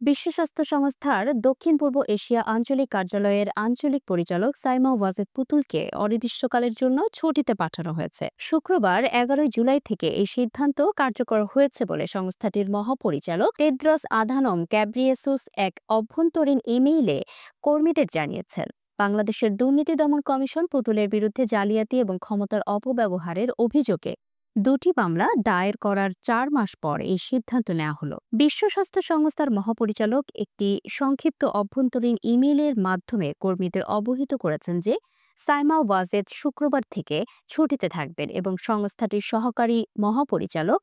বিশ্ব স্বাস্থ্য সংস্থার দক্ষিণ পূর্ব এশিয়া আঞ্চলিক কার্যালয়ের আঞ্চলিক পরিচালক সাইমা ওয়াজেদ পুতুলকে অনির্দিষ্টকালের জন্য ছুটিতে পাঠানো হয়েছে। শুক্রবার 11 জুলাই থেকে এই সিদ্ধান্ত কার্যকর হয়েছে বলে সংস্থাটির মহাপরিচালক টেড্রস আধানম গ্যাব্রিয়েসুস এক অভ্যন্তরীণ ইমেইলে কর্মীদের জানিয়েছেন। বাংলাদেশের দুর্নীতি দমন কমিশন পুতুলের বিরুদ্ধে জালিয়াতি এবং ক্ষমতার অপব্যবহারের অভিযোগে দুটি মামলা দায়ের করার 4 মাস পর এই সিদ্ধান্ত নেওয়া হলো। বিশ্ব স্বাস্থ্য সংস্থার মহাপরিচালক একটি সংক্ষিপ্ত অভ্যন্তরীণ ইমেইলের মাধ্যমে কর্মীদের অবহিত করেছেন যে সাইমা ওয়াজেদ শুক্রবার থেকে ছুটিতে থাকবেন এবং সংস্থাটির সহকারী মহাপরিচালক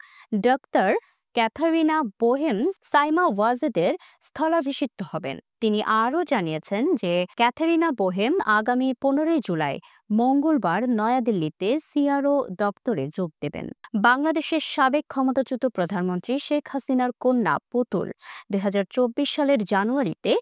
ডক্টর ক্যাথারিনা বোহেম সাইমা ওয়াজেদের স্থলাভিষিক্ত হবেন। তিনি আরও জানিয়েছেন যে ক্যাথারিনা বোহেম আগামী 15 জুলাই মঙ্গলবার নয়াদিল্লিতে সিআরও দপ্তরে যোগ দেবেন। বাংলাদেশের সাবেক ক্ষমতাচ্যুত প্রধানমন্ত্রী শেখ হাসিনার কন্যা পুতুল 2024 সালের জানুয়ারিতে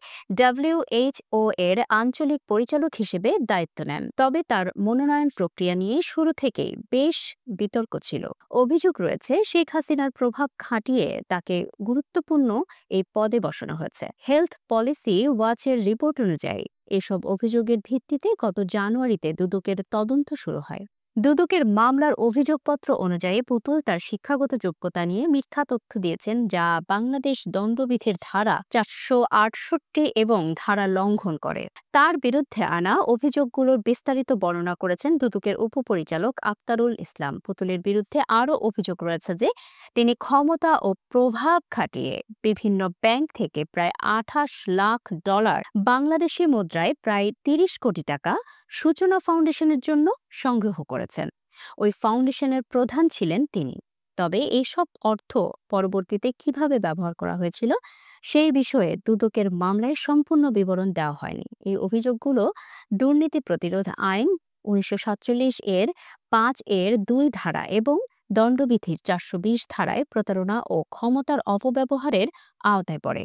ডব্লিউএইচও এর আঞ্চলিক পরিচালক হিসেবে দায়িত্ব নেন। তবে তার মনোনয়ন প্রক্রিয়া নিয়ে শুরু থেকেই বেশ বিতর্ক ছিল। অভিযোগ রয়েছে শেখ হাসিনার প্রভাব খাটিয়ে তাকে গুরুত্বপূর্ণ এই পদে বসানো হয়েছে। হেলথ পলিসি ওয়াচের রিপোর্ট অনুযায়ী এসব অভিযোগের ভিত্তিতে গত জানুয়ারিতে দুদকের তদন্ত শুরু হয়। দুদকের মামলার অভিযোগপত্র অনুযায়ী পুতুল তার শিক্ষাগত যোগ্যতা নিয়ে মিথ্যা তথ্য দিয়েছেন, যা বাংলাদেশ দণ্ডবিধির ধারা 468 এবং ধারা লঙ্ঘন করে। তার বিরুদ্ধে আনা অভিযোগগুলোর বিস্তারিত বর্ণনা করেছেন দুদকের উপপরিচালক আক্তারুল ইসলাম। পুতুলের বিরুদ্ধে আরও অভিযোগ রয়েছে যে তিনি ক্ষমতা ও প্রভাব খাটিয়ে বিভিন্ন ব্যাংক থেকে প্রায় $28 লাখ, বাংলাদেশি মুদ্রায় প্রায় 30 কোটি টাকা সূচনা ফাউন্ডেশনের জন্য সংগ্রহ করেছেন। ওই ফাউন্ডেশনের প্রধান ছিলেন তিনি। তবে এইসব অর্থ পরবর্তীতে কিভাবে ব্যবহার করা হয়েছিল সেই বিষয়ে দুদকের মামলায় সম্পূর্ণ বিবরণ দেওয়া হয়নি। এই অভিযোগগুলো দুর্নীতি প্রতিরোধ আইন 1947 এর 5 এর 2 ধারা এবং দণ্ডবিধির 420 ধারায় প্রতারণা ও ক্ষমতার অপব্যবহারের আওতায় পড়ে।